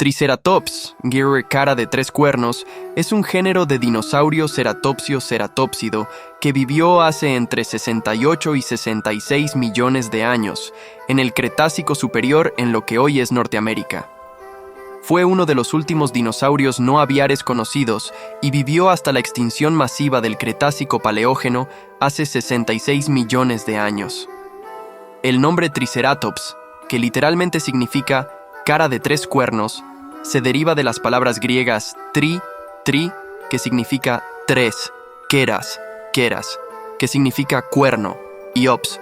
Triceratops, cara de tres cuernos, es un género de dinosaurio ceratopsio ceratópsido que vivió hace entre 68 y 66 millones de años, en el Cretácico superior en lo que hoy es Norteamérica. Fue uno de los últimos dinosaurios no aviares conocidos y vivió hasta la extinción masiva del Cretácico Paleógeno hace 66 millones de años. El nombre Triceratops, que literalmente significa cara de tres cuernos, se deriva de las palabras griegas tri, que significa tres, keras, que significa cuerno, y ox,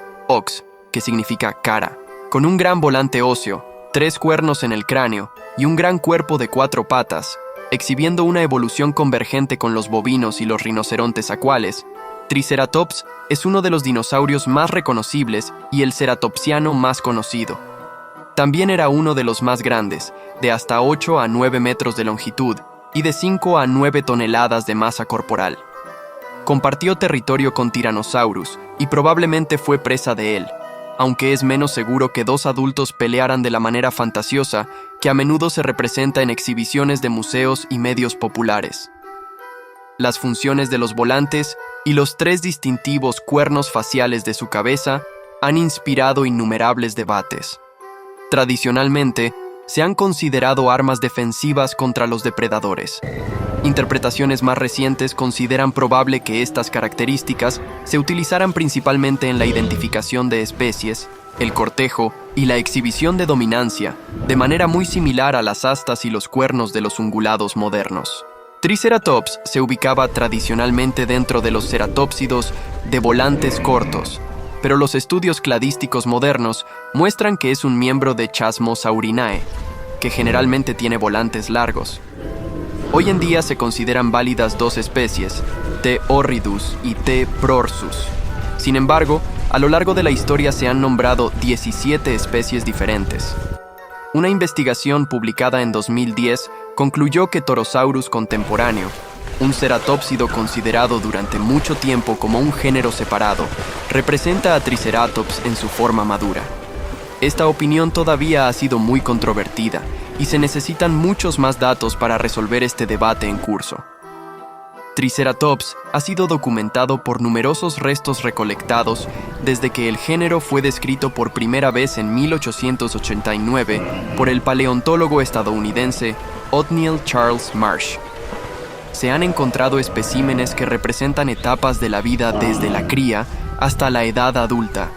que significa cara. Con un gran volante óseo, tres cuernos en el cráneo y un gran cuerpo de cuatro patas, exhibiendo una evolución convergente con los bovinos y los rinocerontes acuales, Triceratops es uno de los dinosaurios más reconocibles y el ceratopsiano más conocido. También era uno de los más grandes, de hasta 8 a 9 metros de longitud y de 5 a 9 toneladas de masa corporal. Compartió territorio con Tyrannosaurus y probablemente fue presa de él, aunque es menos seguro que dos adultos pelearan de la manera fantasiosa que a menudo se representa en exhibiciones de museos y medios populares. Las funciones de los volantes y los tres distintivos cuernos faciales de su cabeza han inspirado innumerables debates. Tradicionalmente, se han considerado armas defensivas contra los depredadores. Interpretaciones más recientes consideran probable que estas características se utilizaran principalmente en la identificación de especies, el cortejo y la exhibición de dominancia, de manera muy similar a las astas y los cuernos de los ungulados modernos. Triceratops se ubicaba tradicionalmente dentro de los ceratópsidos de volantes cortos, pero los estudios cladísticos modernos muestran que es un miembro de Chasmosaurinae, que generalmente tiene volantes largos. Hoy en día se consideran válidas dos especies, T. horridus y T. prorsus. Sin embargo, a lo largo de la historia se han nombrado 17 especies diferentes. Una investigación publicada en 2010 concluyó que Torosaurus contemporáneo, un ceratópsido considerado durante mucho tiempo como un género separado, representa a Triceratops en su forma madura. Esta opinión todavía ha sido muy controvertida y se necesitan muchos más datos para resolver este debate en curso. Triceratops ha sido documentado por numerosos restos recolectados desde que el género fue descrito por primera vez en 1889 por el paleontólogo estadounidense Othniel Charles Marsh. Se han encontrado especímenes que representan etapas de la vida desde la cría hasta la edad adulta.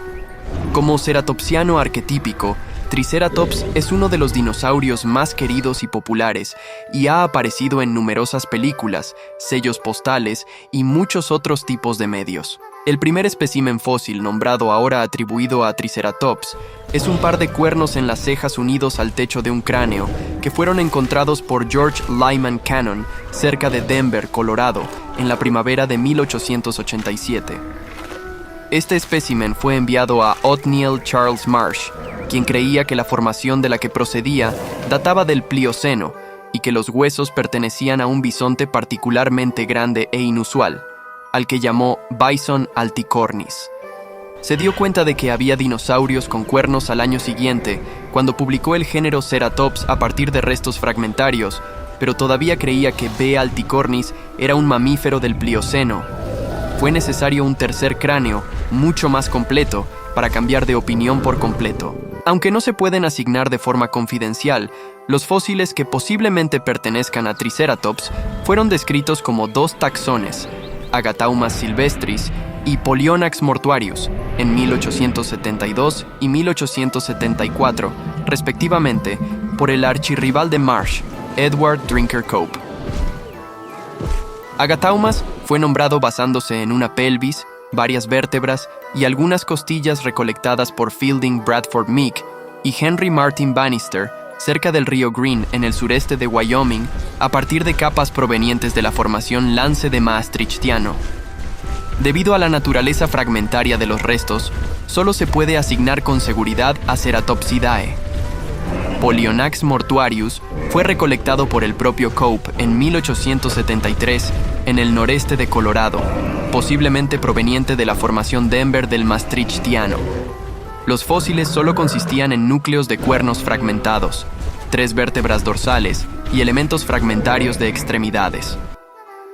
Como ceratopsiano arquetípico, Triceratops es uno de los dinosaurios más queridos y populares y ha aparecido en numerosas películas, sellos postales y muchos otros tipos de medios. El primer espécimen fósil nombrado ahora atribuido a Triceratops es un par de cuernos en las cejas unidos al techo de un cráneo que fueron encontrados por George Lyman Cannon cerca de Denver, Colorado, en la primavera de 1887. Este espécimen fue enviado a Othniel Charles Marsh, quien creía que la formación de la que procedía databa del Plioceno y que los huesos pertenecían a un bisonte particularmente grande e inusual, al que llamó Bison alticornis. Se dio cuenta de que había dinosaurios con cuernos al año siguiente, cuando publicó el género Ceratops a partir de restos fragmentarios, pero todavía creía que B. alticornis era un mamífero del Plioceno. Fue necesario un tercer cráneo, mucho más completo, para cambiar de opinión por completo. Aunque no se pueden asignar de forma confidencial, los fósiles que posiblemente pertenezcan a Triceratops fueron descritos como dos taxones, Agataumas silvestris y Pollionax mortuarius, en 1872 y 1874, respectivamente, por el archirrival de Marsh, Edward Drinker Cope. Agataumas fue nombrado basándose en una pelvis, varias vértebras y algunas costillas recolectadas por Fielding Bradford Meek y Henry Martin Bannister cerca del río Green en el sureste de Wyoming a partir de capas provenientes de la formación Lance de Maastrichtiano. Debido a la naturaleza fragmentaria de los restos, solo se puede asignar con seguridad a Ceratopsidae. Pollionax mortuarius fue recolectado por el propio Cope en 1873 en el noreste de Colorado, posiblemente proveniente de la formación Denver del Maastrichtiano. Los fósiles solo consistían en núcleos de cuernos fragmentados. 3 vértebras dorsales y elementos fragmentarios de extremidades.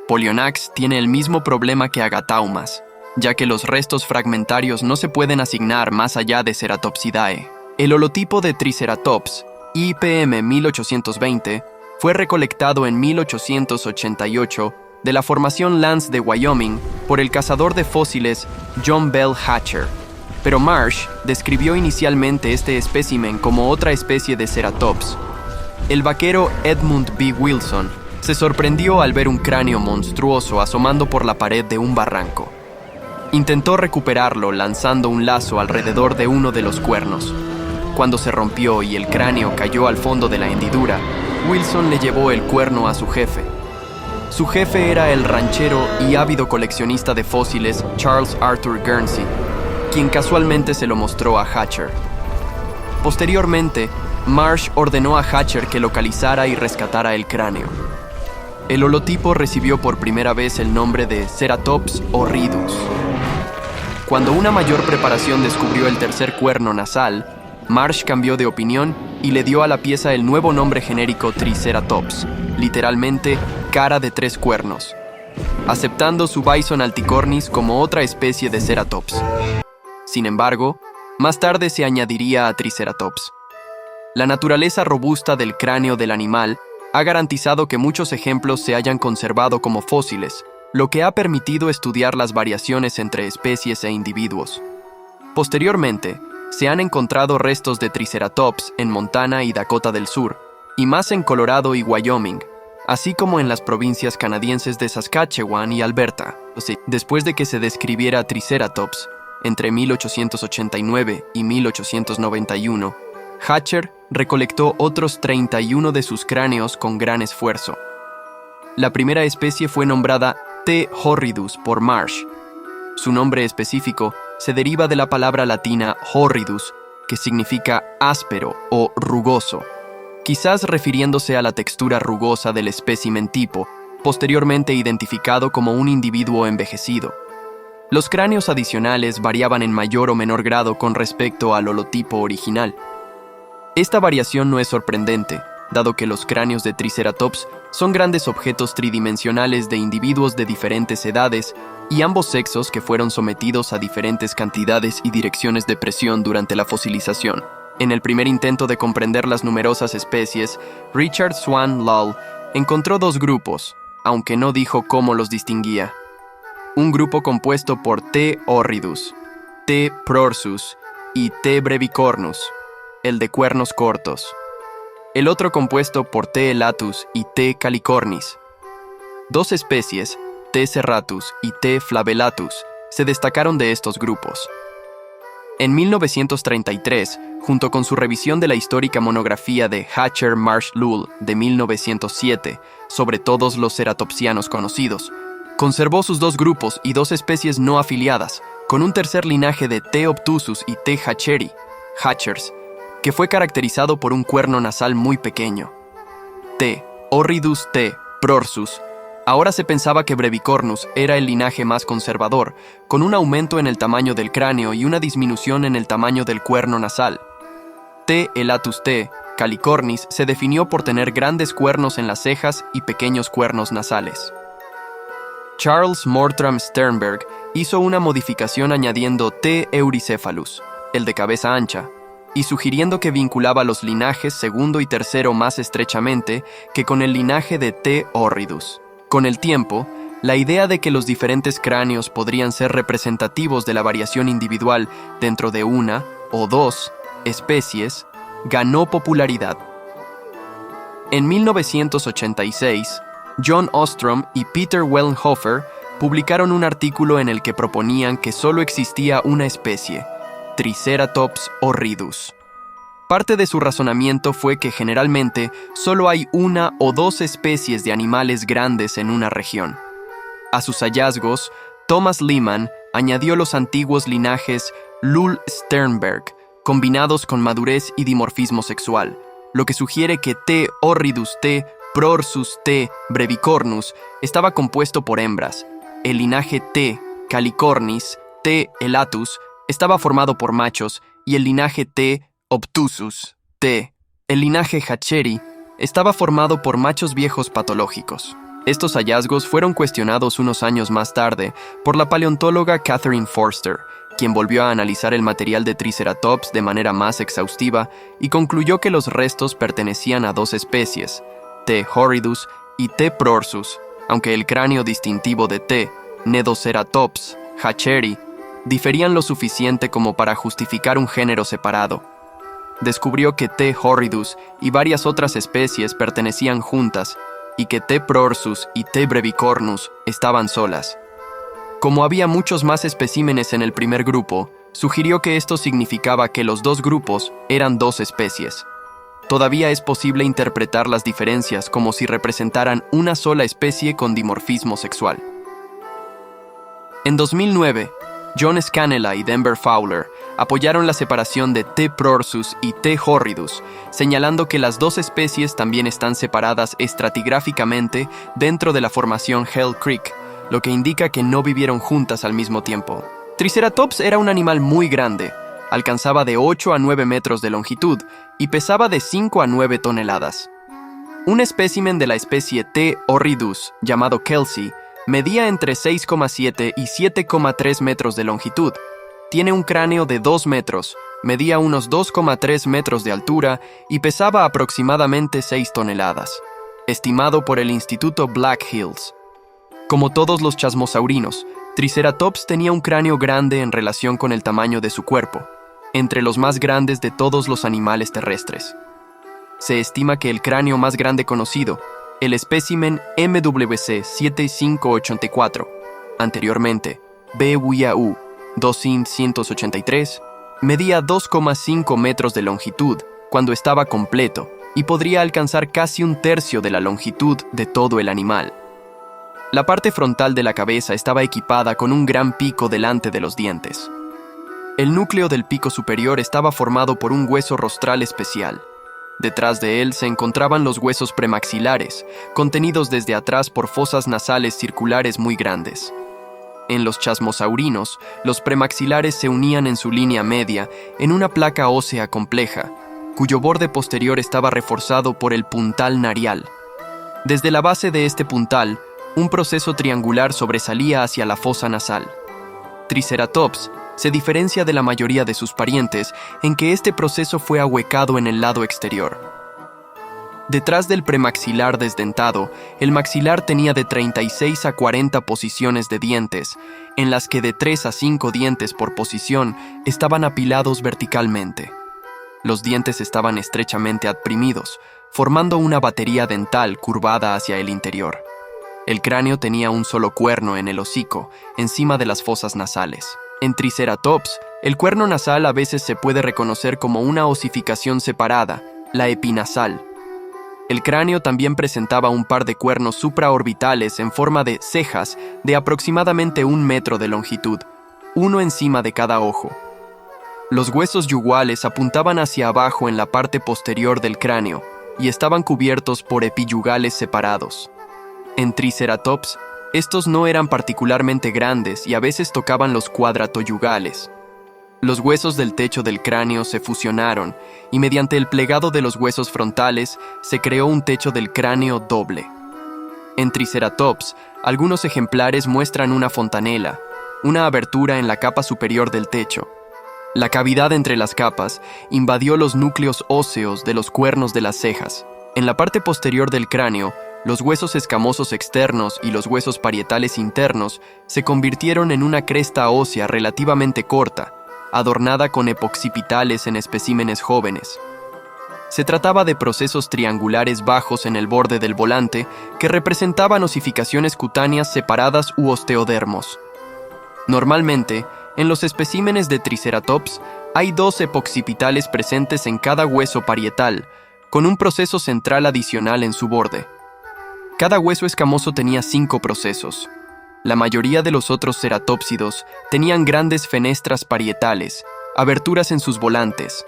Polionax tiene el mismo problema que Agataumas, ya que los restos fragmentarios no se pueden asignar más allá de Ceratopsidae. El holotipo de Triceratops, IPM 1820, fue recolectado en 1888 de la formación Lance de Wyoming por el cazador de fósiles John Bell Hatcher, pero Marsh describió inicialmente este espécimen como otra especie de Ceratops. El vaquero Edmund B. Wilson se sorprendió al ver un cráneo monstruoso asomando por la pared de un barranco. Intentó recuperarlo lanzando un lazo alrededor de uno de los cuernos. Cuando se rompió y el cráneo cayó al fondo de la hendidura, Wilson le llevó el cuerno a su jefe. Su jefe era el ranchero y ávido coleccionista de fósiles Charles Arthur Guernsey, quien casualmente se lo mostró a Hatcher. Posteriormente, Marsh ordenó a Hatcher que localizara y rescatara el cráneo. El holotipo recibió por primera vez el nombre de Ceratops horridus. Cuando una mayor preparación descubrió el tercer cuerno nasal, Marsh cambió de opinión y le dio a la pieza el nuevo nombre genérico Triceratops, literalmente cara de 3 cuernos, aceptando su Bison alticornis como otra especie de Ceratops. Sin embargo, más tarde se añadiría a Triceratops. La naturaleza robusta del cráneo del animal ha garantizado que muchos ejemplos se hayan conservado como fósiles, lo que ha permitido estudiar las variaciones entre especies e individuos. Posteriormente, se han encontrado restos de Triceratops en Montana y Dakota del Sur, y más en Colorado y Wyoming, así como en las provincias canadienses de Saskatchewan y Alberta. Después de que se describiera Triceratops, entre 1889 y 1891, Hatcher recolectó otros 31 de sus cráneos con gran esfuerzo. La primera especie fue nombrada T. horridus por Marsh. Su nombre específico se deriva de la palabra latina horridus, que significa áspero o rugoso, quizás refiriéndose a la textura rugosa del espécimen tipo, posteriormente identificado como un individuo envejecido. Los cráneos adicionales variaban en mayor o menor grado con respecto al holotipo original. Esta variación no es sorprendente, dado que los cráneos de Triceratops son grandes objetos tridimensionales de individuos de diferentes edades y ambos sexos que fueron sometidos a diferentes cantidades y direcciones de presión durante la fosilización. En el primer intento de comprender las numerosas especies, Richard Swan Lull encontró 2 grupos, aunque no dijo cómo los distinguía. Un grupo compuesto por T. horridus, T. prorsus y T. brevicornus, el de cuernos cortos. El otro compuesto por T. elatus y T. calicornis. 2 especies, T. serratus y T. flavellatus, se destacaron de estos grupos. En 1933, junto con su revisión de la histórica monografía de Hatcher Marsh Lull de 1907 sobre todos los ceratopsianos conocidos, conservó sus 2 grupos y 2 especies no afiliadas, con un tercer linaje de T. obtusus y T. hatcheri, Hatchers, que fue caracterizado por un cuerno nasal muy pequeño. T. horridus T. prorsus. Ahora se pensaba que Brevicornus era el linaje más conservador, con un aumento en el tamaño del cráneo y una disminución en el tamaño del cuerno nasal. T. elatus T. calicornis se definió por tener grandes cuernos en las cejas y pequeños cuernos nasales. Charles Mortram Sternberg hizo una modificación añadiendo T. euricephalus, el de cabeza ancha, y sugiriendo que vinculaba los linajes segundo y tercero más estrechamente que con el linaje de T. horridus. Con el tiempo, la idea de que los diferentes cráneos podrían ser representativos de la variación individual dentro de una o 2 especies ganó popularidad. En 1986, John Ostrom y Peter Wellenhofer publicaron un artículo en el que proponían que solo existía una especie, Triceratops horridus. Parte de su razonamiento fue que generalmente solo hay 1 o 2 especies de animales grandes en una región. A sus hallazgos, Thomas Lehman añadió los antiguos linajes Lull-Sternberg, combinados con madurez y dimorfismo sexual, lo que sugiere que T. horridus T. prorsus T. brevicornus estaba compuesto por hembras. El linaje T. calicornis, T. elatus, estaba formado por machos y el linaje T. obtusus, T. El linaje Hatcheri estaba formado por machos viejos patológicos. Estos hallazgos fueron cuestionados unos años más tarde por la paleontóloga Catherine Forster, quien volvió a analizar el material de Triceratops de manera más exhaustiva y concluyó que los restos pertenecían a dos especies, T. horridus y T. prorsus, aunque el cráneo distintivo de T. Nedoceratops, Hatcheri, diferían lo suficiente como para justificar un género separado. Descubrió que T. horridus y varias otras especies pertenecían juntas y que T. prorsus y T. brevicornus estaban solas. Como había muchos más especímenes en el primer grupo, sugirió que esto significaba que los dos grupos eran dos especies. Todavía es posible interpretar las diferencias como si representaran una sola especie con dimorfismo sexual. En 2009, John Scannella y Denver Fowler apoyaron la separación de T. prorsus y T. horridus, señalando que las dos especies también están separadas estratigráficamente dentro de la formación Hell Creek, lo que indica que no vivieron juntas al mismo tiempo. Triceratops era un animal muy grande, alcanzaba de 8 a 9 metros de longitud y pesaba de 5 a 9 toneladas. Un espécimen de la especie T. horridus, llamado Kelsey, medía entre 6,7 y 7,3 metros de longitud. Tiene un cráneo de 2 metros, medía unos 2,3 metros de altura y pesaba aproximadamente 6 toneladas, estimado por el Instituto Black Hills. Como todos los chasmosaurinos, Triceratops tenía un cráneo grande en relación con el tamaño de su cuerpo, entre los más grandes de todos los animales terrestres. Se estima que el cráneo más grande conocido, el espécimen MWC 7584, anteriormente BWAU 2183, medía 2,5 metros de longitud cuando estaba completo y podría alcanzar casi un tercio de la longitud de todo el animal. La parte frontal de la cabeza estaba equipada con un gran pico delante de los dientes. El núcleo del pico superior estaba formado por un hueso rostral especial. Detrás de él se encontraban los huesos premaxilares, contenidos desde atrás por fosas nasales circulares muy grandes. En los chasmosaurinos, los premaxilares se unían en su línea media en una placa ósea compleja, cuyo borde posterior estaba reforzado por el puntal narial. Desde la base de este puntal, un proceso triangular sobresalía hacia la fosa nasal. Triceratops se diferencia de la mayoría de sus parientes en que este proceso fue ahuecado en el lado exterior. Detrás del premaxilar desdentado, el maxilar tenía de 36 a 40 posiciones de dientes, en las que de 3 a 5 dientes por posición estaban apilados verticalmente. Los dientes estaban estrechamente adprimidos, formando una batería dental curvada hacia el interior. El cráneo tenía un solo cuerno en el hocico, encima de las fosas nasales. En Triceratops, el cuerno nasal a veces se puede reconocer como una osificación separada, la epinasal. El cráneo también presentaba un par de cuernos supraorbitales en forma de cejas de aproximadamente 1 metro de longitud, uno encima de cada ojo. Los huesos yugales apuntaban hacia abajo en la parte posterior del cráneo y estaban cubiertos por epiyugales separados. En Triceratops, estos no eran particularmente grandes y a veces tocaban los cuadratoyugales. Los huesos del techo del cráneo se fusionaron y mediante el plegado de los huesos frontales se creó un techo del cráneo doble. En Triceratops, algunos ejemplares muestran una fontanela, una abertura en la capa superior del techo. La cavidad entre las capas invadió los núcleos óseos de los cuernos de las cejas. En la parte posterior del cráneo, los huesos escamosos externos y los huesos parietales internos se convirtieron en una cresta ósea relativamente corta, adornada con epoccipitales en especímenes jóvenes. Se trataba de procesos triangulares bajos en el borde del volante que representaban osificaciones cutáneas separadas u osteodermos. Normalmente, en los especímenes de Triceratops hay 2 epoccipitales presentes en cada hueso parietal, con un proceso central adicional en su borde. Cada hueso escamoso tenía 5 procesos. La mayoría de los otros ceratópsidos tenían grandes fenestras parietales, aberturas en sus volantes,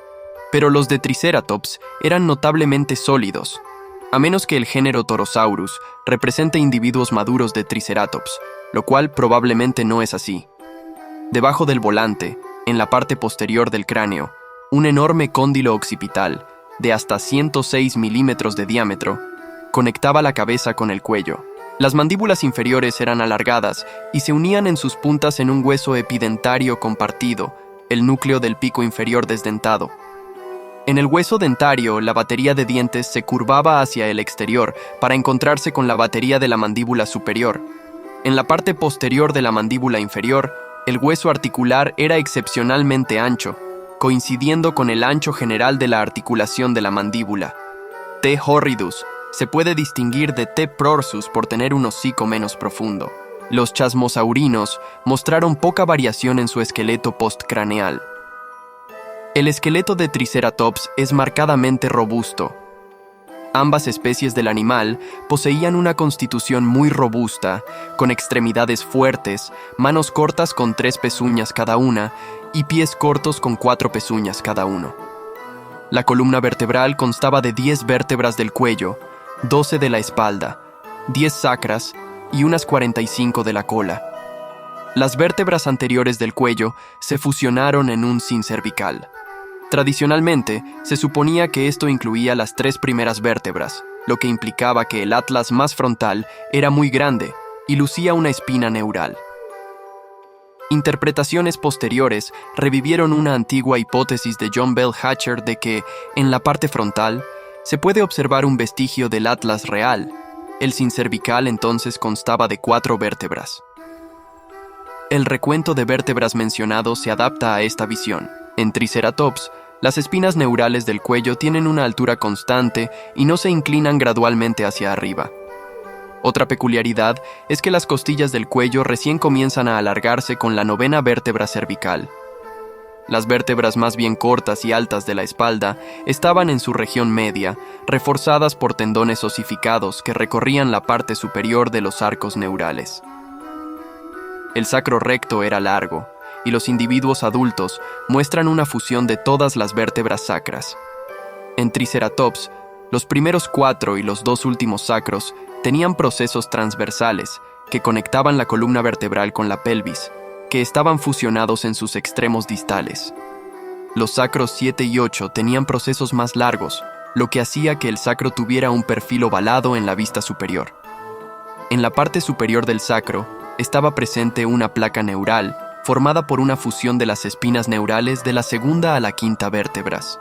pero los de Triceratops eran notablemente sólidos, a menos que el género Torosaurus represente individuos maduros de Triceratops, lo cual probablemente no es así. Debajo del volante, en la parte posterior del cráneo, un enorme cóndilo occipital, de hasta 106 milímetros de diámetro, conectaba la cabeza con el cuello. Las mandíbulas inferiores eran alargadas y se unían en sus puntas en un hueso epidentario compartido, el núcleo del pico inferior desdentado. En el hueso dentario, la batería de dientes se curvaba hacia el exterior para encontrarse con la batería de la mandíbula superior. En la parte posterior de la mandíbula inferior, el hueso articular era excepcionalmente ancho, coincidiendo con el ancho general de la articulación de la mandíbula. T. horridus se puede distinguir de T. prorsus por tener un hocico menos profundo. Los chasmosaurinos mostraron poca variación en su esqueleto postcraneal. El esqueleto de Triceratops es marcadamente robusto. Ambas especies del animal poseían una constitución muy robusta, con extremidades fuertes, manos cortas con 3 pezuñas cada una y pies cortos con 4 pezuñas cada uno. La columna vertebral constaba de 10 vértebras del cuello, 12 de la espalda, 10 sacras y unas 45 de la cola. Las vértebras anteriores del cuello se fusionaron en un cincervical. Tradicionalmente, se suponía que esto incluía las 3 primeras vértebras, lo que implicaba que el atlas más frontal era muy grande y lucía una espina neural. Interpretaciones posteriores revivieron una antigua hipótesis de John Bell Hatcher de que, en la parte frontal, se puede observar un vestigio del atlas real. El cincervical entonces constaba de 4 vértebras. El recuento de vértebras mencionado se adapta a esta visión. En Triceratops, las espinas neurales del cuello tienen una altura constante y no se inclinan gradualmente hacia arriba. Otra peculiaridad es que las costillas del cuello recién comienzan a alargarse con la 9ª vértebra cervical. Las vértebras más bien cortas y altas de la espalda estaban en su región media, reforzadas por tendones osificados que recorrían la parte superior de los arcos neurales. El sacro recto era largo, y los individuos adultos muestran una fusión de todas las vértebras sacras. En Triceratops, los primeros 4 y los 2 últimos sacros tenían procesos transversales que conectaban la columna vertebral con la pelvis, que estaban fusionados en sus extremos distales. Los sacros 7 y 8 tenían procesos más largos, lo que hacía que el sacro tuviera un perfil ovalado en la vista superior. En la parte superior del sacro estaba presente una placa neural formada por una fusión de las espinas neurales de la 2ª a la 5ª vértebras.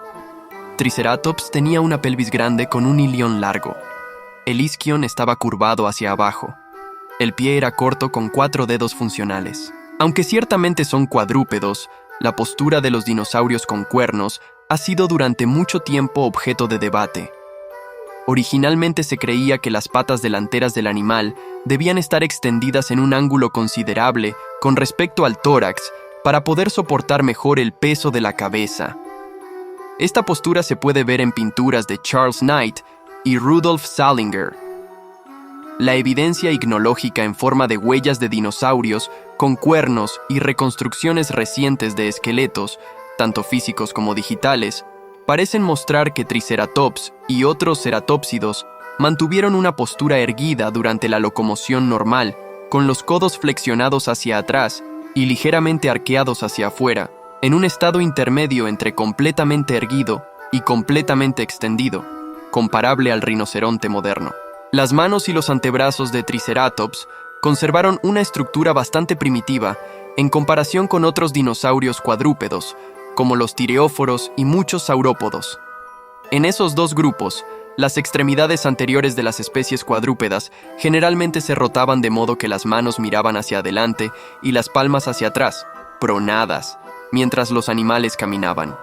Triceratops tenía una pelvis grande con un ilion largo. El isquion estaba curvado hacia abajo. El pie era corto con 4 dedos funcionales. Aunque ciertamente son cuadrúpedos, la postura de los dinosaurios con cuernos ha sido durante mucho tiempo objeto de debate. Originalmente se creía que las patas delanteras del animal debían estar extendidas en un ángulo considerable con respecto al tórax para poder soportar mejor el peso de la cabeza. Esta postura se puede ver en pinturas de Charles Knight y Rudolf Salinger. La evidencia ignológica en forma de huellas de dinosaurios con cuernos y reconstrucciones recientes de esqueletos, tanto físicos como digitales, parecen mostrar que Triceratops y otros ceratópsidos mantuvieron una postura erguida durante la locomoción normal, con los codos flexionados hacia atrás y ligeramente arqueados hacia afuera, en un estado intermedio entre completamente erguido y completamente extendido, comparable al rinoceronte moderno. Las manos y los antebrazos de Triceratops conservaron una estructura bastante primitiva en comparación con otros dinosaurios cuadrúpedos, como los tireóforos y muchos saurópodos. En esos 2 grupos, las extremidades anteriores de las especies cuadrúpedas generalmente se rotaban de modo que las manos miraban hacia adelante y las palmas hacia atrás, pronadas, mientras los animales caminaban.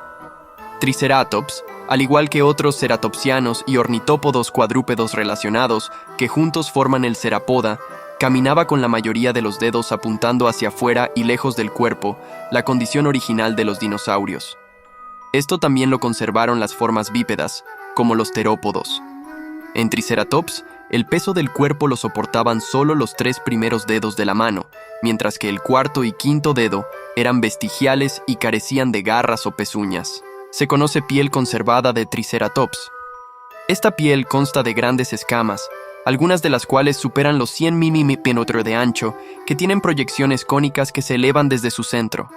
Triceratops, al igual que otros ceratopsianos y ornitópodos cuadrúpedos relacionados que juntos forman el cerapoda, caminaba con la mayoría de los dedos apuntando hacia afuera y lejos del cuerpo, la condición original de los dinosaurios. Esto también lo conservaron las formas bípedas, como los terópodos. En Triceratops, el peso del cuerpo lo soportaban solo los 3 primeros dedos de la mano, mientras que el 4º y 5º dedo eran vestigiales y carecían de garras o pezuñas. Se conoce piel conservada de Triceratops. Esta piel consta de grandes escamas, algunas de las cuales superan los 100 milímetros de ancho, que tienen proyecciones cónicas que se elevan desde su centro.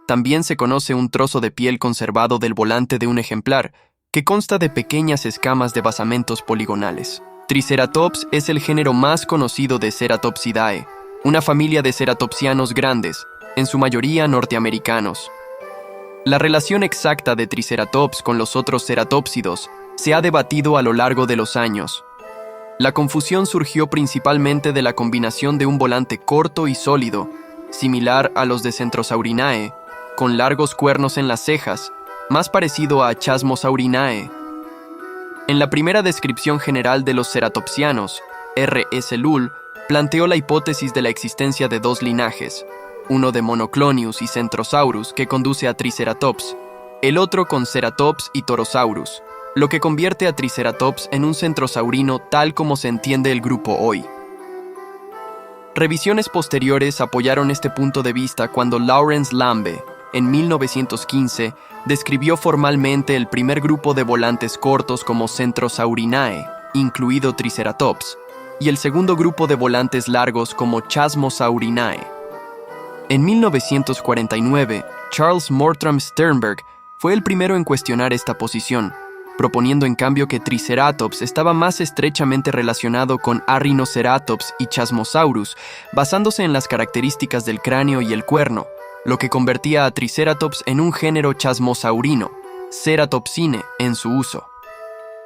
También se conoce un trozo de piel conservado del volante de un ejemplar, que consta de pequeñas escamas de basamentos poligonales. Triceratops es el género más conocido de Ceratopsidae, una familia de ceratopsianos grandes, en su mayoría norteamericanos. La relación exacta de Triceratops con los otros ceratópsidos se ha debatido a lo largo de los años. La confusión surgió principalmente de la combinación de un volante corto y sólido, similar a los de Centrosaurinae, con largos cuernos en las cejas, más parecido a Chasmosaurinae. En la primera descripción general de los ceratopsianos, R. S. Lull planteó la hipótesis de la existencia de dos linajes, uno de Monoclonius y Centrosaurus que conduce a Triceratops, el otro con Ceratops y Torosaurus, lo que convierte a Triceratops en un centrosaurino tal como se entiende el grupo hoy. Revisiones posteriores apoyaron este punto de vista cuando Lawrence Lambe, en 1915, describió formalmente el primer grupo de volantes cortos como Centrosaurinae, incluido Triceratops, y el segundo grupo de volantes largos como Chasmosaurinae. En 1949, Charles Mortram Sternberg fue el primero en cuestionar esta posición, proponiendo en cambio que Triceratops estaba más estrechamente relacionado con Arrinoceratops y Chasmosaurus, basándose en las características del cráneo y el cuerno, lo que convertía a Triceratops en un género chasmosaurino, Ceratopsine en su uso.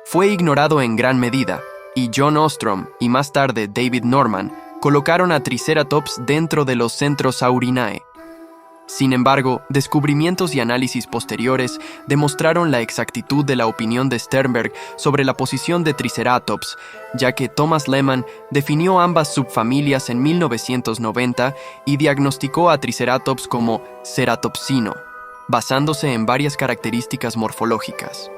Fue ignorado en gran medida, y John Ostrom y más tarde David Norman colocaron a Triceratops dentro de los Centrosaurinae. Sin embargo, descubrimientos y análisis posteriores demostraron la exactitud de la opinión de Sternberg sobre la posición de Triceratops, ya que Thomas Lehmann definió ambas subfamilias en 1990 y diagnosticó a Triceratops como ceratopsino, basándose en varias características morfológicas.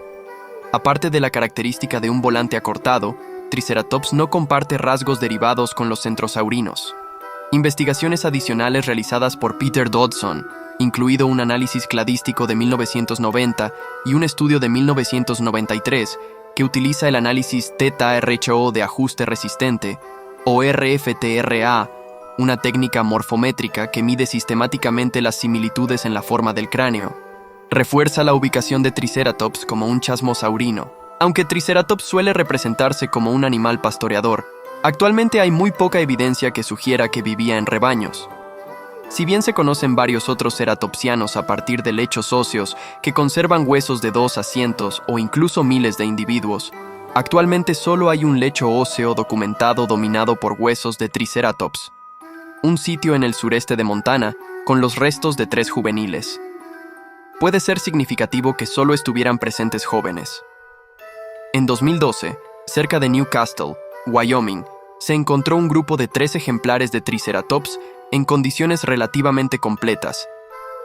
Aparte de la característica de un volante acortado, Triceratops no comparte rasgos derivados con los centrosaurinos. Investigaciones adicionales realizadas por Peter Dodson, incluido un análisis cladístico de 1990 y un estudio de 1993 que utiliza el análisis θ-RHO de ajuste resistente, o RFTRA, una técnica morfométrica que mide sistemáticamente las similitudes en la forma del cráneo, refuerza la ubicación de Triceratops como un chasmosaurino. Aunque Triceratops suele representarse como un animal pastoreador, actualmente hay muy poca evidencia que sugiera que vivía en rebaños. Si bien se conocen varios otros ceratopsianos a partir de lechos óseos que conservan huesos de 2 a cientos o incluso miles de individuos, actualmente solo hay un lecho óseo documentado dominado por huesos de Triceratops, un sitio en el sureste de Montana con los restos de 3 juveniles. Puede ser significativo que solo estuvieran presentes jóvenes. En 2012, cerca de Newcastle, Wyoming, se encontró un grupo de 3 ejemplares de Triceratops en condiciones relativamente completas,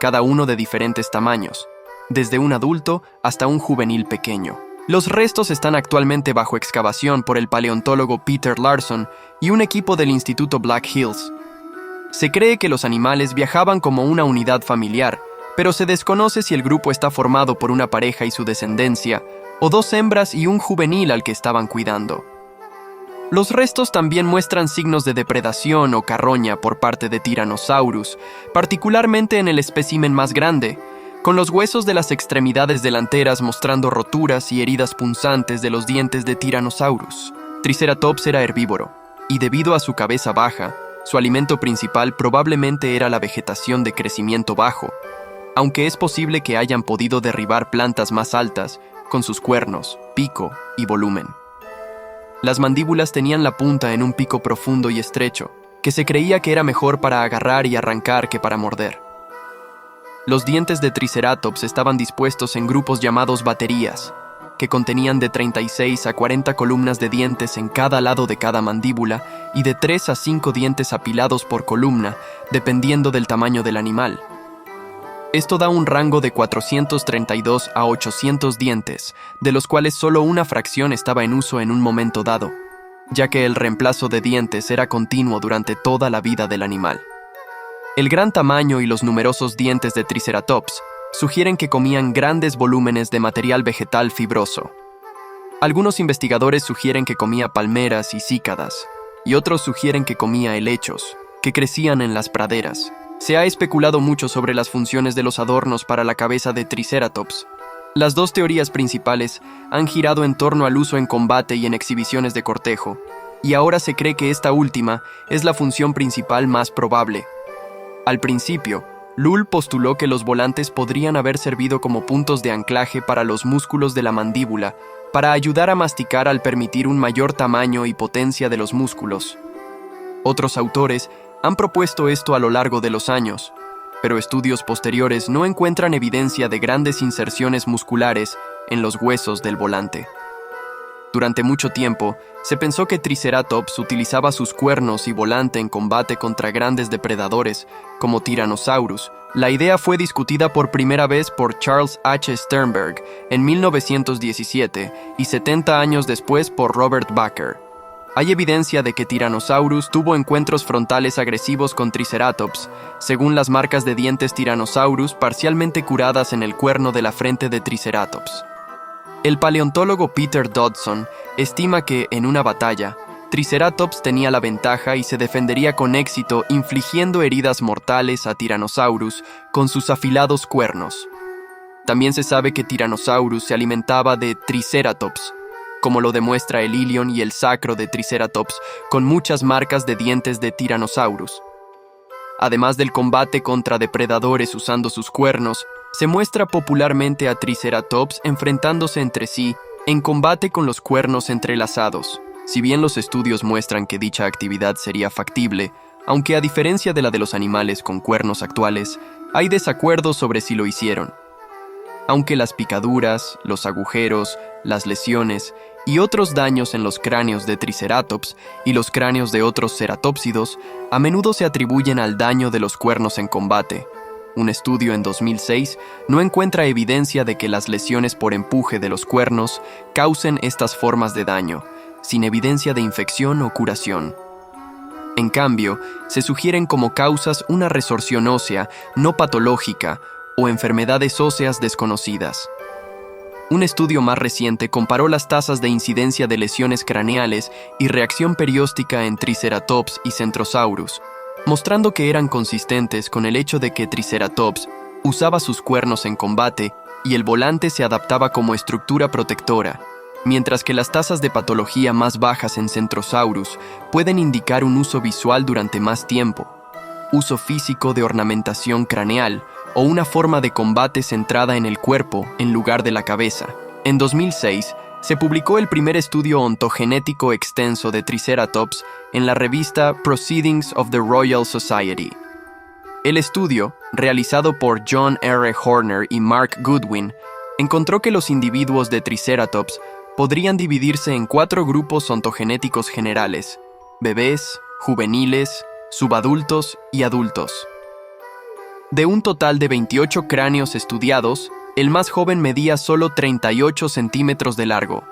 cada uno de diferentes tamaños, desde un adulto hasta un juvenil pequeño. Los restos están actualmente bajo excavación por el paleontólogo Peter Larson y un equipo del Instituto Black Hills. Se cree que los animales viajaban como una unidad familiar, pero se desconoce si el grupo está formado por una pareja y su descendencia, o 2 hembras y un juvenil al que estaban cuidando. Los restos también muestran signos de depredación o carroña por parte de Tyrannosaurus, particularmente en el espécimen más grande, con los huesos de las extremidades delanteras mostrando roturas y heridas punzantes de los dientes de Tyrannosaurus. Triceratops era herbívoro, y debido a su cabeza baja, su alimento principal probablemente era la vegetación de crecimiento bajo, aunque es posible que hayan podido derribar plantas más altas con sus cuernos, pico y volumen. Las mandíbulas tenían la punta en un pico profundo y estrecho, que se creía que era mejor para agarrar y arrancar que para morder. Los dientes de Triceratops estaban dispuestos en grupos llamados baterías, que contenían de 36 a 40 columnas de dientes en cada lado de cada mandíbula y de 3 a 5 dientes apilados por columna, dependiendo del tamaño del animal. Esto da un rango de 432 a 800 dientes, de los cuales solo una fracción estaba en uso en un momento dado, ya que el reemplazo de dientes era continuo durante toda la vida del animal. El gran tamaño y los numerosos dientes de Triceratops sugieren que comían grandes volúmenes de material vegetal fibroso. Algunos investigadores sugieren que comía palmeras y cícadas, y otros sugieren que comía helechos, que crecían en las praderas. Se ha especulado mucho sobre las funciones de los adornos para la cabeza de Triceratops. Las dos teorías principales han girado en torno al uso en combate y en exhibiciones de cortejo, y ahora se cree que esta última es la función principal más probable. Al principio, Lull postuló que los volantes podrían haber servido como puntos de anclaje para los músculos de la mandíbula, para ayudar a masticar al permitir un mayor tamaño y potencia de los músculos. Otros autores han propuesto esto a lo largo de los años, pero estudios posteriores no encuentran evidencia de grandes inserciones musculares en los huesos del volante. Durante mucho tiempo, se pensó que Triceratops utilizaba sus cuernos y volante en combate contra grandes depredadores, como Tyrannosaurus. La idea fue discutida por primera vez por Charles H. Sternberg en 1917 y 70 años después por Robert Bakker. Hay evidencia de que Tyrannosaurus tuvo encuentros frontales agresivos con Triceratops, según las marcas de dientes Tyrannosaurus parcialmente curadas en el cuerno de la frente de Triceratops. El paleontólogo Peter Dodson estima que, en una batalla, Triceratops tenía la ventaja y se defendería con éxito infligiendo heridas mortales a Tyrannosaurus con sus afilados cuernos. También se sabe que Tyrannosaurus se alimentaba de Triceratops, como lo demuestra el ilion y el sacro de Triceratops, con muchas marcas de dientes de Tyrannosaurus. Además del combate contra depredadores usando sus cuernos, se muestra popularmente a Triceratops enfrentándose entre sí en combate con los cuernos entrelazados. Si bien los estudios muestran que dicha actividad sería factible, aunque a diferencia de la de los animales con cuernos actuales, hay desacuerdos sobre si lo hicieron. Aunque las picaduras, los agujeros, las lesiones y otros daños en los cráneos de Triceratops y los cráneos de otros ceratópsidos a menudo se atribuyen al daño de los cuernos en combate. Un estudio en 2006 no encuentra evidencia de que las lesiones por empuje de los cuernos causen estas formas de daño, sin evidencia de infección o curación. En cambio, se sugieren como causas una resorción ósea no patológica o enfermedades óseas desconocidas. Un estudio más reciente comparó las tasas de incidencia de lesiones craneales y reacción perióstica en Triceratops y Centrosaurus, mostrando que eran consistentes con el hecho de que Triceratops usaba sus cuernos en combate y el volante se adaptaba como estructura protectora, mientras que las tasas de patología más bajas en Centrosaurus pueden indicar un uso visual durante más tiempo, uso físico de ornamentación craneal o una forma de combate centrada en el cuerpo en lugar de la cabeza. En 2006, se publicó el primer estudio ontogenético extenso de Triceratops en la revista Proceedings of the Royal Society. El estudio, realizado por John R. Horner y Mark Goodwin, encontró que los individuos de Triceratops podrían dividirse en 4 grupos ontogenéticos generales: bebés, juveniles, subadultos y adultos. De un total de 28 cráneos estudiados, el más joven medía solo 38 centímetros de largo.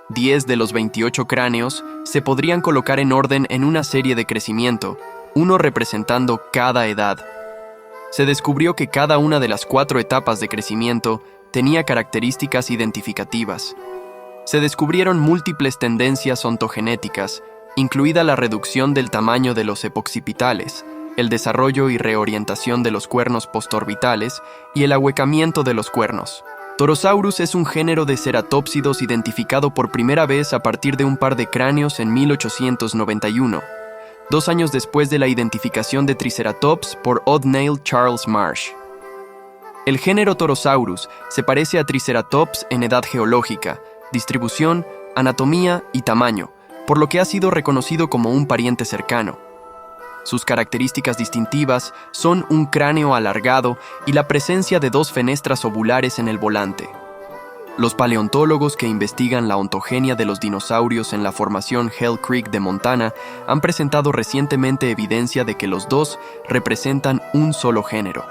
10 de los 28 cráneos se podrían colocar en orden en una serie de crecimiento, uno representando cada edad. Se descubrió que cada una de las 4 etapas de crecimiento tenía características identificativas. Se descubrieron múltiples tendencias ontogenéticas, incluida la reducción del tamaño de los epoccipitales, el desarrollo y reorientación de los cuernos postorbitales y el ahuecamiento de los cuernos. Torosaurus es un género de ceratópsidos identificado por primera vez a partir de un par de cráneos en 1891, 2 años después de la identificación de Triceratops por Othniel Charles Marsh. El género Torosaurus se parece a Triceratops en edad geológica, distribución, anatomía y tamaño, por lo que ha sido reconocido como un pariente cercano. Sus características distintivas son un cráneo alargado y la presencia de 2 fenestras ovulares en el volante. Los paleontólogos que investigan la ontogenia de los dinosaurios en la formación Hell Creek de Montana han presentado recientemente evidencia de que los 2 representan un solo género.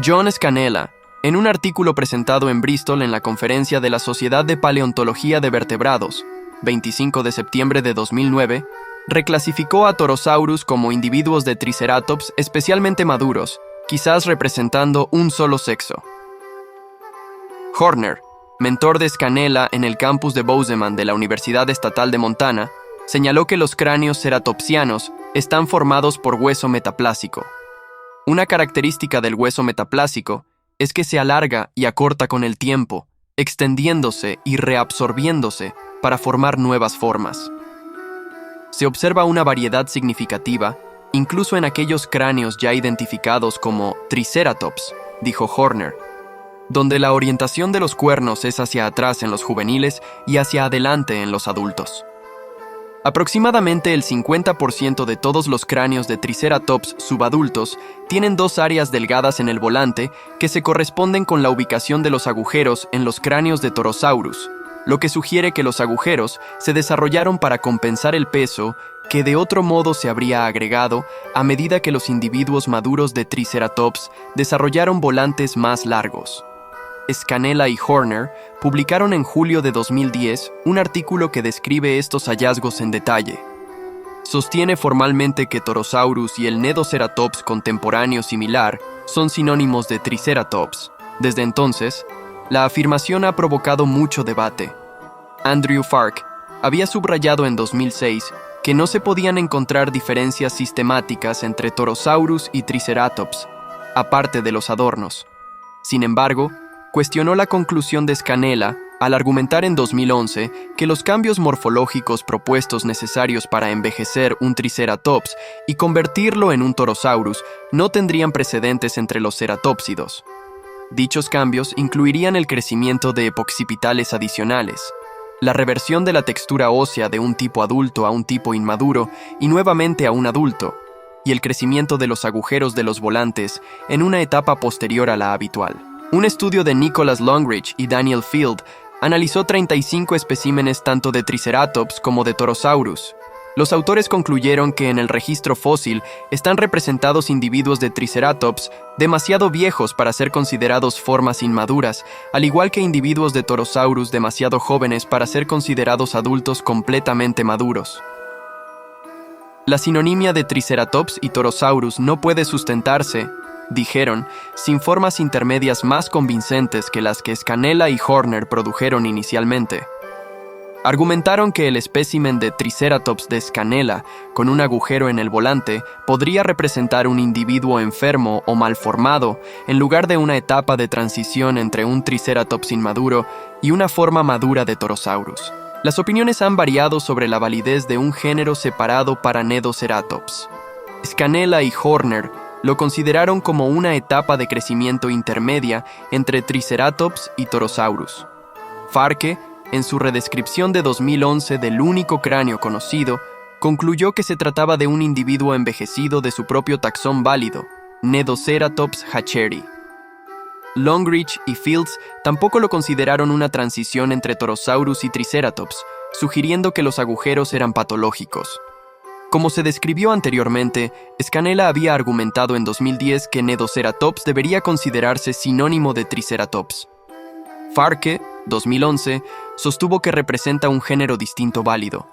John Scanella, en un artículo presentado en Bristol en la conferencia de la Sociedad de Paleontología de Vertebrados, 25 de septiembre de 2009, reclasificó a Torosaurus como individuos de Triceratops especialmente maduros, quizás representando un solo sexo. Horner, mentor de Scanella en el campus de Bozeman de la Universidad Estatal de Montana, señaló que los cráneos ceratopsianos están formados por hueso metaplásico. Una característica del hueso metaplásico es que se alarga y acorta con el tiempo, extendiéndose y reabsorbiéndose para formar nuevas formas. Se observa una variedad significativa, incluso en aquellos cráneos ya identificados como Triceratops, dijo Horner, donde la orientación de los cuernos es hacia atrás en los juveniles y hacia adelante en los adultos. Aproximadamente el 50% de todos los cráneos de Triceratops subadultos tienen dos áreas delgadas en el volante que se corresponden con la ubicación de los agujeros en los cráneos de Torosaurus, lo que sugiere que los agujeros se desarrollaron para compensar el peso que de otro modo se habría agregado a medida que los individuos maduros de Triceratops desarrollaron volantes más largos. Scanella y Horner publicaron en julio de 2010 un artículo que describe estos hallazgos en detalle. Sostiene formalmente que Torosaurus y el Nedoceratops contemporáneo similar son sinónimos de Triceratops. Desde entonces, la afirmación ha provocado mucho debate. Andrew Fark había subrayado en 2006 que no se podían encontrar diferencias sistemáticas entre Torosaurus y Triceratops, aparte de los adornos. Sin embargo, cuestionó la conclusión de Scanella al argumentar en 2011 que los cambios morfológicos propuestos necesarios para envejecer un Triceratops y convertirlo en un Torosaurus no tendrían precedentes entre los ceratópsidos. Dichos cambios incluirían el crecimiento de epoccipitales adicionales, la reversión de la textura ósea de un tipo adulto a un tipo inmaduro y nuevamente a un adulto, y el crecimiento de los agujeros de los volantes en una etapa posterior a la habitual. Un estudio de Nicholas Longridge y Daniel Field analizó 35 especímenes tanto de Triceratops como de Torosaurus. Los autores concluyeron que en el registro fósil están representados individuos de Triceratops demasiado viejos para ser considerados formas inmaduras, al igual que individuos de Torosaurus demasiado jóvenes para ser considerados adultos completamente maduros. La sinonimia de Triceratops y Torosaurus no puede sustentarse, dijeron, sin formas intermedias más convincentes que las que Scanella y Horner produjeron inicialmente. Argumentaron que el espécimen de Triceratops de Scanella, con un agujero en el volante, podría representar un individuo enfermo o malformado, en lugar de una etapa de transición entre un Triceratops inmaduro y una forma madura de Torosaurus. Las opiniones han variado sobre la validez de un género separado para Nedoceratops. Scanella y Horner lo consideraron como una etapa de crecimiento intermedia entre Triceratops y Torosaurus. Farke, en su redescripción de 2011 del único cráneo conocido, concluyó que se trataba de un individuo envejecido de su propio taxón válido, Nedoceratops hacheri. Longridge y Fields tampoco lo consideraron una transición entre Torosaurus y Triceratops, sugiriendo que los agujeros eran patológicos. Como se describió anteriormente, Scanella había argumentado en 2010 que Nedoceratops debería considerarse sinónimo de Triceratops. Farke, 2011, sostuvo que representa un género distinto válido.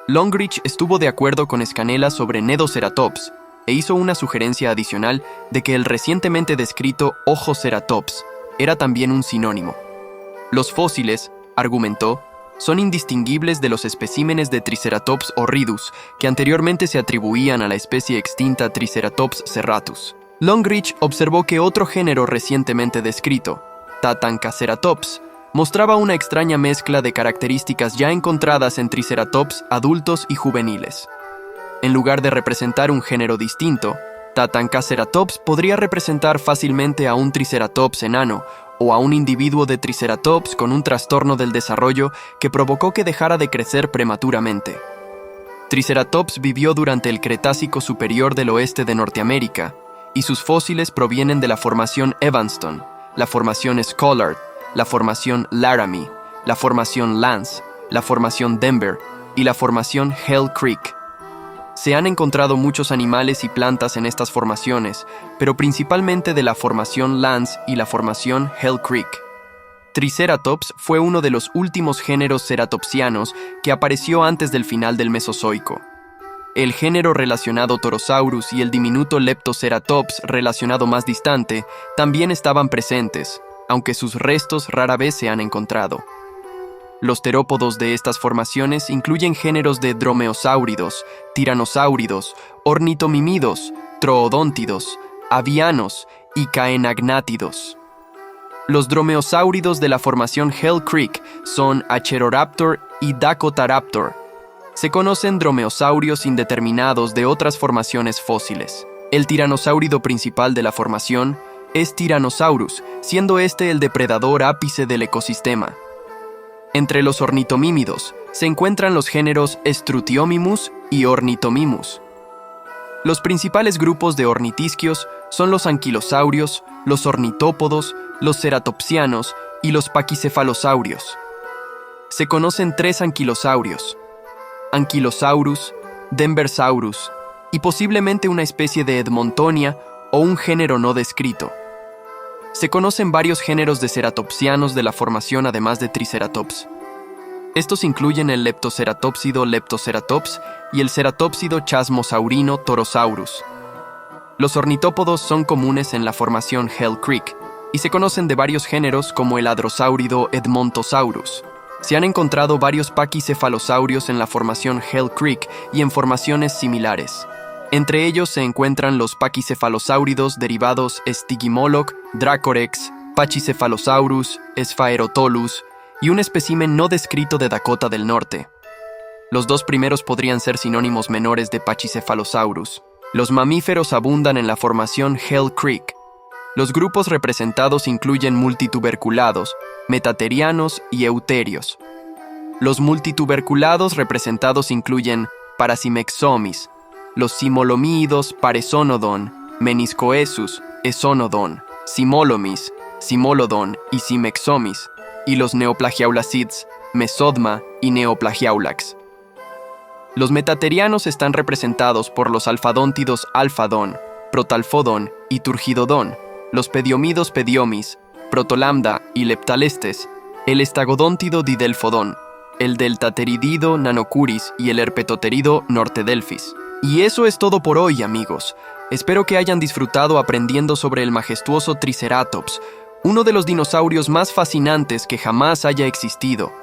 Longridge estuvo de acuerdo con Scanella sobre Nedoceratops e hizo una sugerencia adicional de que el recientemente descrito Ojoceratops era también un sinónimo. Los fósiles, argumentó, son indistinguibles de los especímenes de Triceratops horridus que anteriormente se atribuían a la especie extinta Triceratops serratus. Longridge observó que otro género recientemente descrito, Tatankaceratops, mostraba una extraña mezcla de características ya encontradas en Triceratops adultos y juveniles. En lugar de representar un género distinto, Tatankaceratops podría representar fácilmente a un Triceratops enano o a un individuo de Triceratops con un trastorno del desarrollo que provocó que dejara de crecer prematuramente. Triceratops vivió durante el Cretácico superior del oeste de Norteamérica, y sus fósiles provienen de la formación Evanston, la formación Scollard, la formación Laramie, la formación Lance, la formación Denver y la formación Hell Creek. Se han encontrado muchos animales y plantas en estas formaciones, pero principalmente de la formación Lance y la formación Hell Creek. Triceratops fue uno de los últimos géneros ceratopsianos que apareció antes del final del Mesozoico. El género relacionado Torosaurus y el diminuto Leptoceratops relacionado más distante también estaban presentes, aunque sus restos rara vez se han encontrado. Los terópodos de estas formaciones incluyen géneros de dromeosáuridos, tiranosáuridos, ornitomímidos, troodóntidos, avianos y caenagnátidos. Los dromeosáuridos de la formación Hell Creek son Acheroraptor y Dakotaraptor. Se conocen dromeosaurios indeterminados de otras formaciones fósiles. El tiranosaurio principal de la formación es Tyrannosaurus, siendo este el depredador ápice del ecosistema. Entre los ornitomímidos se encuentran los géneros Struthiomimus y Ornithomimus. Los principales grupos de ornitisquios son los anquilosaurios, los ornitópodos, los ceratopsianos y los paquicefalosaurios. Se conocen 3 anquilosaurios: Ankylosaurus, Denversaurus y posiblemente una especie de Edmontonia o un género no descrito. Se conocen varios géneros de ceratopsianos de la formación además de Triceratops. Estos incluyen el Leptoceratopsido Leptoceratops y el Ceratopsido chasmosaurino Torosaurus. Los ornitópodos son comunes en la formación Hell Creek y se conocen de varios géneros como el Hadrosáurido Edmontosaurus. Se han encontrado varios paquicefalosaurios en la formación Hell Creek y en formaciones similares. Entre ellos se encuentran los paquicefalosáuridos derivados Stygimoloch, Dracorex, Pachycephalosaurus, Sphaerotolus y un espécimen no descrito de Dakota del Norte. Los 2 primeros podrían ser sinónimos menores de Pachycephalosaurus. Los mamíferos abundan en la formación Hell Creek. Los grupos representados incluyen multituberculados, metatherianos y euterios. Los multituberculados representados incluyen Parasimexomis, los simolomíidos Paresonodon, Meniscoesus, Esonodon, Simolomis, Simolodon y Simexomis, y los neoplagiaulacids, Mesodma y Neoplagiaulax. Los metatherianos están representados por los alfadóntidos Alfadon, Protalfodon y Turgidodon, los pediomidos Pediomis, Protolambda y Leptalestes, el estagodóntido Didelfodon, el deltateridido Nanocuris y el herpetoterido Nortedelphis. Y eso es todo por hoy, amigos. Espero que hayan disfrutado aprendiendo sobre el majestuoso Triceratops, uno de los dinosaurios más fascinantes que jamás haya existido.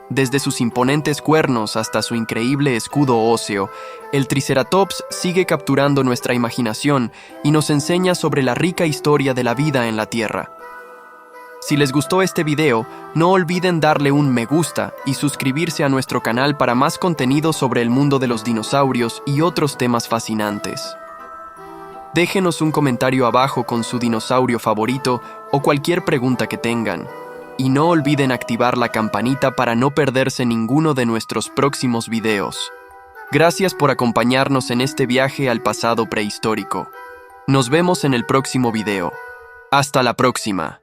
Desde sus imponentes cuernos hasta su increíble escudo óseo, el Triceratops sigue capturando nuestra imaginación y nos enseña sobre la rica historia de la vida en la Tierra. Si les gustó este video, no olviden darle un me gusta y suscribirse a nuestro canal para más contenido sobre el mundo de los dinosaurios y otros temas fascinantes. Déjenos un comentario abajo con su dinosaurio favorito o cualquier pregunta que tengan. Y no olviden activar la campanita para no perderse ninguno de nuestros próximos videos. Gracias por acompañarnos en este viaje al pasado prehistórico. Nos vemos en el próximo video. Hasta la próxima.